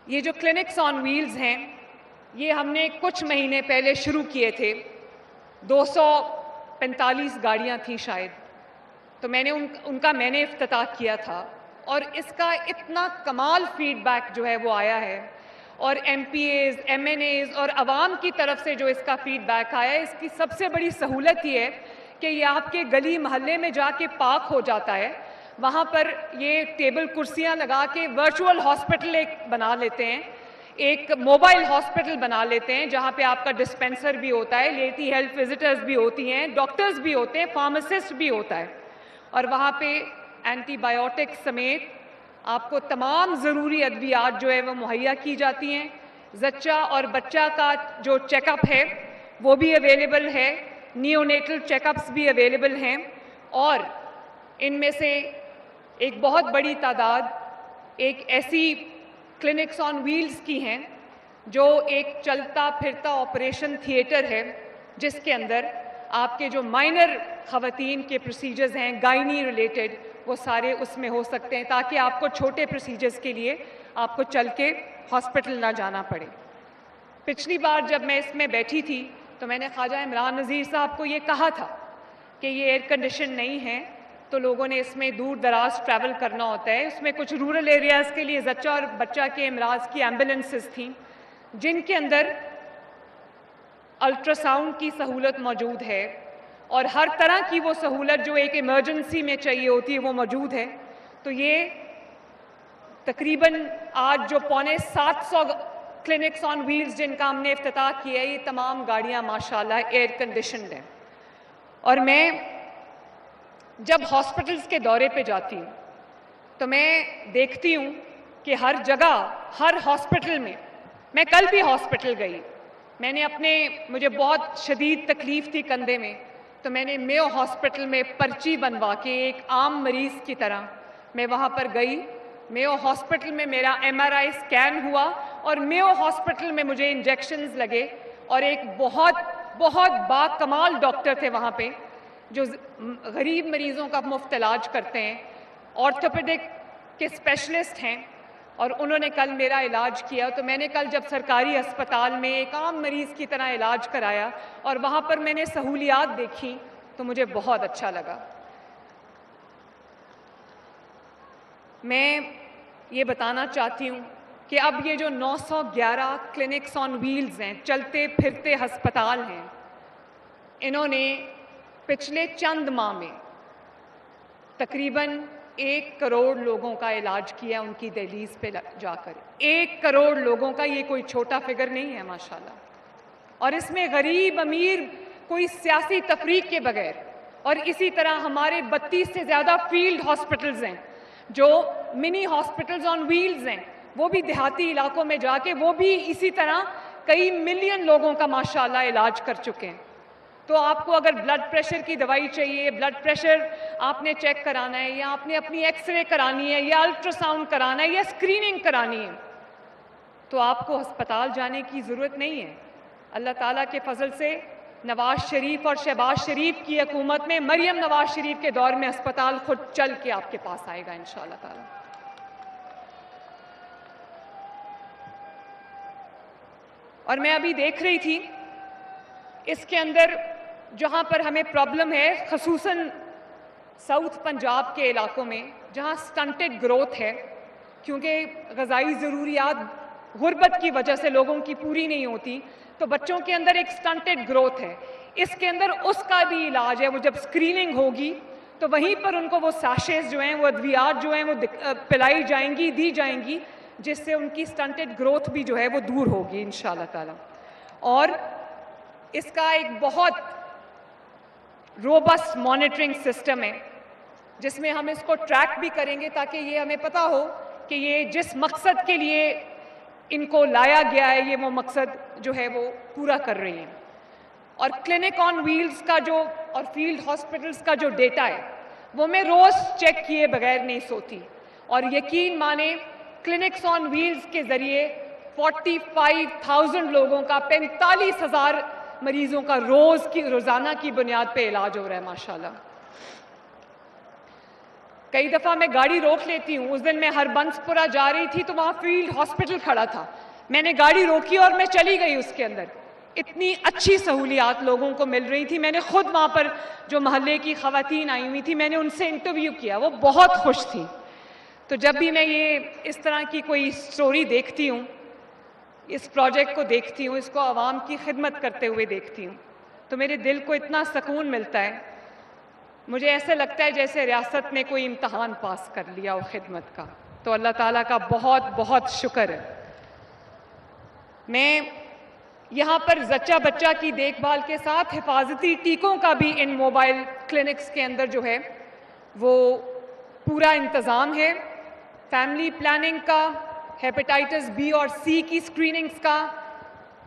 یہ جو کلینکس آن ویلز ہیں یہ ہم نے کچھ مہینے پہلے شروع کیے تھے. 245 گاڑیاں تھیں شاید, تو میں نے ان کا افتتاح کیا تھا, اور اس کا اتنا کمال فیڈ بیک جو ہے وہ آیا ہے, اور MPs, MNAs اور عوام کی طرف سے جو اس کا فیڈ بیک آیا ہے, اس کی سب سے بڑی سہولت یہ ہے کہ یہ آپ کے گلی محلے میں جا کے پارک ہو جاتا ہے. وہاں پر یہ ٹیبل کرسیاں لگا کے ورچوئل ہاسپٹل ایک بنا لیتے ہیں, ایک موبائل ہاسپٹل بنا لیتے ہیں جہاں پہ آپ کا ڈسپینسر بھی ہوتا ہے, لیٹی ہیلتھ وزٹرز بھی ہوتی ہیں, ڈاکٹرز بھی ہوتے ہیں, فارماسسٹ بھی ہوتا ہے, اور وہاں پہ اینٹی بائیوٹک سمیت آپ کو تمام ضروری ادویات جو ہے وہ مہیا کی جاتی ہیں. زچہ اور بچہ کا جو چیک اپ ہے وہ بھی اویلیبل ہے, نیونیٹل چیک اپس بھی اویلیبل ہیں, اور ان میں سے ایک بہت بڑی تعداد ایک ایسی کلینکس آن ویلز کی ہیں جو ایک چلتا پھرتا آپریشن تھیٹر ہے, جس کے اندر آپ کے جو مائنر خواتین کے پروسیجرز ہیں گائنی ریلیٹڈ وہ سارے اس میں ہو سکتے ہیں, تاکہ آپ کو چھوٹے پروسیجرز کے لیے آپ کو چل کے ہاسپٹل نہ جانا پڑے. پچھلی بار جب میں اس میں بیٹھی تھی تو میں نے خواجہ عمران نذیر صاحب کو یہ کہا تھا کہ یہ ایئر کنڈیشن نہیں ہے, تو لوگوں نے اس میں دور دراز ٹریول کرنا ہوتا ہے. اس میں کچھ رورل ایریاز کے لیے زچہ اور بچہ کے امراض کی ایمبولینسز تھیں جن کے اندر الٹرا ساؤنڈ کی سہولت موجود ہے, اور ہر طرح کی وہ سہولت جو ایک ایمرجنسی میں چاہیے ہوتی ہے وہ موجود ہے. تو یہ تقریباً آج جو 750 کلینکس آن ویلز جن کا ہم نے افتتاح کیا ہے, یہ تمام گاڑیاں ماشاءاللہ ایئر کنڈیشنڈ ہیں. اور میں جب ہاسپٹلز کے دورے پہ جاتی ہوں تو میں دیکھتی ہوں کہ ہر جگہ, ہر ہاسپٹل میں کل بھی ہاسپٹل گئی, میں نے مجھے بہت شدید تکلیف تھی کندھے میں, تو میں نے میو ہاسپٹل میں پرچی بنوا کے ایک عام مریض کی طرح میں وہاں پر گئی. میو ہاسپٹل میں میرا ایم آر آئی اسکین ہوا, اور میو ہاسپٹل میں مجھے انجیکشنز لگے, اور ایک بہت بہت با کمال ڈاکٹر تھے وہاں پہ جو غریب مریضوں کا مفت علاج کرتے ہیں, آرتھوپیڈک کے اسپیشلسٹ ہیں, اور انہوں نے کل میرا علاج کیا. تو میں نے کل جب سرکاری ہسپتال میں ایک عام مریض کی طرح علاج کرایا اور وہاں پر میں نے سہولیات دیکھی تو مجھے بہت اچھا لگا. میں یہ بتانا چاہتی ہوں کہ اب یہ جو 911 کلینکس آن ویلز ہیں, چلتے پھرتے ہسپتال ہیں, انہوں نے پچھلے چند ماہ میں تقریباً 1 کروڑ لوگوں کا علاج کیا ان کی دہلیز پہ جا کر. 1 کروڑ لوگوں کا, یہ کوئی چھوٹا فگر نہیں ہے ماشاءاللہ. اور اس میں غریب امیر کوئی سیاسی تفریق کے بغیر, اور اسی طرح ہمارے 32 سے زیادہ فیلڈ ہاسپٹلز ہیں جو منی ہاسپٹلز آن ویلز ہیں, وہ بھی دیہاتی علاقوں میں جا کے وہ بھی اسی طرح کئی ملین لوگوں کا ماشاءاللہ علاج کر چکے ہیں. تو آپ کو اگر بلڈ پریشر کی دوائی چاہیے, بلڈ پریشر آپ نے چیک کرانا ہے, یا آپ نے اپنی ایکس رے کرانی ہے, یا الٹرا ساؤنڈ کرانا ہے, یا اسکریننگ کرانی ہے, تو آپ کو ہسپتال جانے کی ضرورت نہیں ہے. اللہ تعالیٰ کے فضل سے نواز شریف اور شہباز شریف کی حکومت میں مریم نواز شریف کے دور میں ہسپتال خود چل کے آپ کے پاس آئے گا انشاءاللہ تعالیٰ. اور میں ابھی دیکھ رہی تھی اس کے اندر جہاں پر ہمیں پرابلم ہے, خصوصاً ساؤتھ پنجاب کے علاقوں میں جہاں سٹنٹڈ گروتھ ہے, کیونکہ غذائی ضروریات غربت کی وجہ سے لوگوں کی پوری نہیں ہوتی, تو بچوں کے اندر ایک سٹنٹڈ گروتھ ہے. اس کے اندر اس کا بھی علاج ہے. وہ جب اسکریننگ ہوگی تو وہیں پر ان کو وہ ساشیز جو ہیں, وہ ادویات جو ہیں وہ پلائی جائیں گی, دی جائیں گی, جس سے ان کی سٹنٹڈ گروتھ بھی جو ہے وہ دور ہوگی انشاءاللہ تعالیٰ. اور اس کا ایک بہت روبسٹ مانیٹرنگ سسٹم ہے جس میں ہم اس کو ٹریک بھی کریں گے تاکہ یہ ہمیں پتہ ہو کہ یہ جس مقصد کے لیے ان کو لایا گیا ہے یہ وہ مقصد جو ہے وہ پورا کر رہی ہیں. اور کلینک آن ویلز کا جو اور فیلڈ ہاسپٹلز کا جو ڈیٹا ہے وہ میں روز چیک کیے بغیر نہیں سوتی, اور یقین مانیں کلینکس آن ویلز کے ذریعے 45,000 لوگوں کا 45,000 مریضوں کا روزانہ کی بنیاد پہ علاج ہو رہا ہے ماشاءاللہ. کئی دفعہ میں گاڑی روک لیتی ہوں. اس دن میں ہربنس پورہ جا رہی تھی تو وہاں فیلڈ ہاسپٹل کھڑا تھا, میں نے گاڑی روکی اور میں چلی گئی اس کے اندر. اتنی اچھی سہولیات لوگوں کو مل رہی تھی. میں نے خود وہاں پر جو محلے کی خواتین آئی ہوئی تھی, میں نے ان سے انٹرویو کیا, وہ بہت خوش تھیں. تو جب بھی میں یہ اس طرح کی کوئی سٹوری دیکھتی ہوں, اس پروجیکٹ کو دیکھتی ہوں, اس کو عوام کی خدمت کرتے ہوئے دیکھتی ہوں, تو میرے دل کو اتنا سکون ملتا ہے. مجھے ایسے لگتا ہے جیسے ریاست نے کوئی امتحان پاس کر لیا ہو خدمت کا. تو اللہ تعالیٰ کا بہت بہت شکر ہے. میں یہاں پر زچہ بچہ کی دیکھ بھال کے ساتھ حفاظتی ٹیکوں کا بھی ان موبائل کلینکس کے اندر جو ہے وہ پورا انتظام ہے. فیملی پلاننگ کا, ہیپیٹائٹس بی اور سی کی اسکریننگز کا,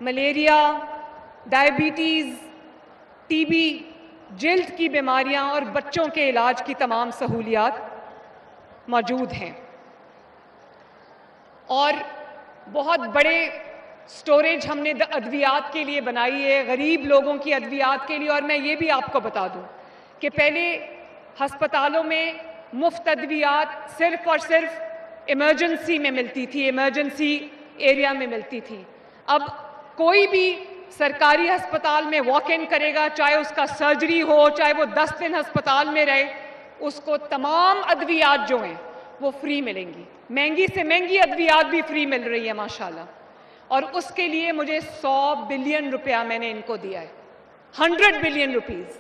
ملیریا, ڈائبٹیز, ٹی بی, جلد کی بیماریاں اور بچوں کے علاج کی تمام سہولیات موجود ہیں. اور بہت بڑے سٹوریج ہم نے ادویات کے لیے بنائی ہے, غریب لوگوں کی ادویات کے لیے. اور میں یہ بھی آپ کو بتا دوں کہ پہلے ہسپتالوں میں مفت ادویات صرف اور صرف ایمرجنسی میں ملتی تھی, ایمرجنسی ایریا میں ملتی تھی. اب کوئی بھی سرکاری ہسپتال میں واک ان کرے گا, چاہے اس کا سرجری ہو, چاہے وہ 10 دن ہسپتال میں رہے, اس کو تمام ادویات جو ہیں وہ فری ملیں گی. مہنگی سے مہنگی ادویات بھی فری مل رہی ہے ماشاءاللہ. اور اس کے لیے مجھے 100 بلین روپیہ میں نے ان کو دیا ہے, 100 بلین روپیز,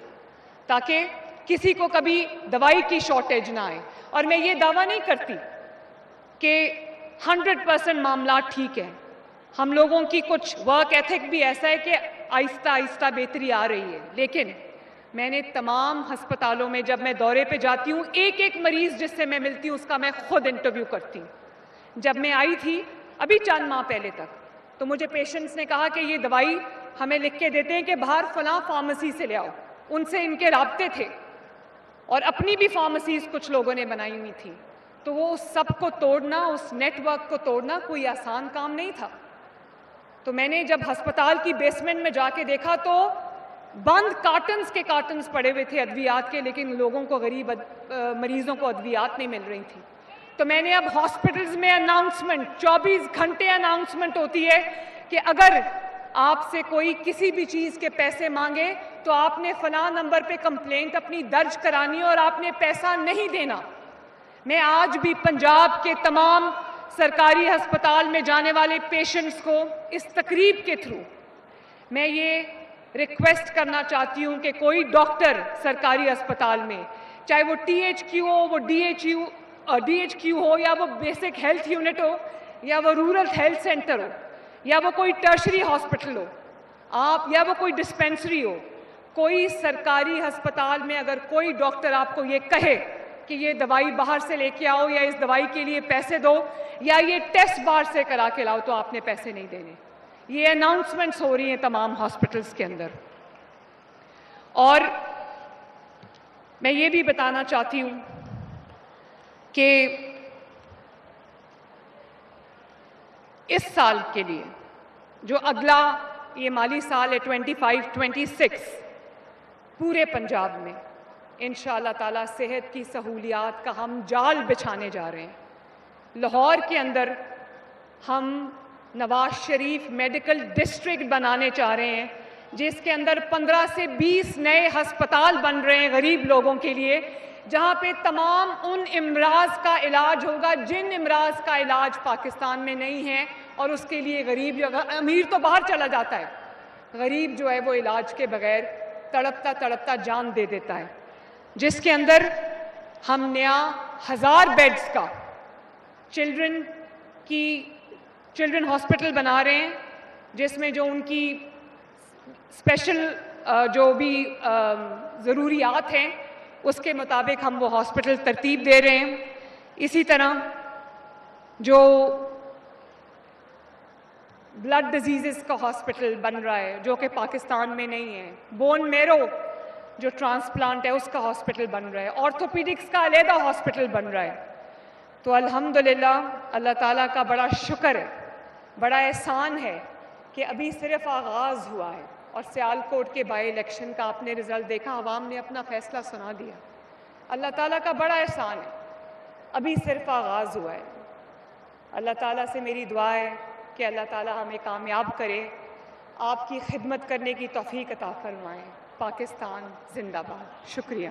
تاکہ کسی کو کبھی دوائی کی شارٹیج نہ آئے. اور میں یہ دعویٰ نہیں کرتی کہ 100% معاملات ٹھیک ہیں. ہم لوگوں کی کچھ ورک ایتھک بھی ایسا ہے کہ آہستہ آہستہ بہتری آ رہی ہے. لیکن میں نے تمام ہسپتالوں میں جب میں دورے پہ جاتی ہوں, ایک ایک مریض جس سے میں ملتی ہوں اس کا میں خود انٹرویو کرتی ہوں. جب میں آئی تھی ابھی چند ماہ پہلے تک, تو مجھے پیشنٹس نے کہا کہ یہ دوائی ہمیں لکھ کے دیتے ہیں کہ باہر فلاں فارمیسی سے لے آؤ. ان سے ان کے رابطے تھے, اور اپنی بھی فارمیسیز کچھ لوگوں نے بنائی ہوئی تھی. تو وہ اس سب کو توڑنا, اس نیٹ ورک کو توڑنا کوئی آسان کام نہیں تھا. تو میں نے جب ہسپتال کی بیسمنٹ میں جا کے دیکھا تو بند کارٹنز کے کارٹنز پڑے ہوئے تھے ادویات کے, لیکن لوگوں کو, غریب مریضوں کو ادویات نہیں مل رہی تھی. تو میں نے اب ہاسپٹلز میں اناؤنسمنٹ, 24 گھنٹے اناؤنسمنٹ ہوتی ہے کہ اگر آپ سے کوئی کسی بھی چیز کے پیسے مانگے تو آپ نے فلاں نمبر پہ کمپلینٹ اپنی درج کرانی ہے اور آپ نے پیسہ نہیں دینا. میں آج بھی پنجاب کے تمام سرکاری ہسپتال میں جانے والے پیشنٹس کو اس تقریب کے تھرو میں یہ ریکویسٹ کرنا چاہتی ہوں کہ کوئی ڈاکٹر سرکاری ہسپتال میں, چاہے وہ ٹی ایچ کیو ہو, وہ ڈی ایچ کیو ہو, یا وہ بیسک ہیلتھ یونٹ ہو, یا وہ رورل ہیلتھ سینٹر ہو, یا وہ کوئی ٹرشری ہاسپٹل ہو, یا وہ کوئی ڈسپینسری ہو, کوئی سرکاری ہسپتال میں اگر کوئی ڈاکٹر آپ کو یہ کہے کہ یہ دوائی باہر سے لے کے آؤ, یا اس دوائی کے لیے پیسے دو, یا یہ ٹیسٹ باہر سے کرا کے لاؤ, تو آپ نے پیسے نہیں دینے. یہ اناؤنسمنٹس ہو رہی ہیں تمام ہاسپٹلس کے اندر. اور میں یہ بھی بتانا چاہتی ہوں کہ اس سال کے لیے جو اگلا یہ مالی سال ہے 25-26, پورے پنجاب میں انشاءاللہ تعالیٰ صحت کی سہولیات کا ہم جال بچھانے جا رہے ہیں. لاہور کے اندر ہم نواز شریف میڈیکل ڈسٹرکٹ بنانے چاہ رہے ہیں, جس کے اندر 15 سے 20 نئے ہسپتال بن رہے ہیں غریب لوگوں کے لیے, جہاں پہ تمام ان امراض کا علاج ہوگا جن امراض کا علاج پاکستان میں نہیں ہے. اور اس کے لیے غریب, امیر تو باہر چلا جاتا ہے, غریب جو ہے وہ علاج کے بغیر تڑپتا تڑپتا جان دے دیتا ہے. جس کے اندر ہم نیا 1000 بیڈز کا چلڈرن ہاسپٹل بنا رہے ہیں, جس میں جو ان کی اسپیشل جو بھی ضروریات ہیں اس کے مطابق ہم وہ ہاسپٹل ترتیب دے رہے ہیں. اسی طرح جو بلڈ ڈیزیزز کا ہاسپٹل بن رہا ہے جو کہ پاکستان میں نہیں ہے, بون میرو جو ٹرانسپلانٹ ہے اس کا ہاسپٹل بن رہا ہے, آرتھوپیڈکس کا علیحدہ ہاسپٹل بن رہا ہے. تو الحمدللہ اللہ تعالیٰ کا بڑا شکر ہے, بڑا احسان ہے کہ ابھی صرف آغاز ہوا ہے. اور سیالکوٹ کے بائی الیکشن کا آپ نے رزلٹ دیکھا, عوام نے اپنا فیصلہ سنا دیا. اللہ تعالیٰ کا بڑا احسان ہے. ابھی صرف آغاز ہوا ہے. اللہ تعالیٰ سے میری دعا ہے کہ اللہ تعالیٰ ہمیں کامیاب کرے، آپ کی خدمت کرنے کی توفیق عطا فرمائیں. پاکستان زندہ باد. شکریہ.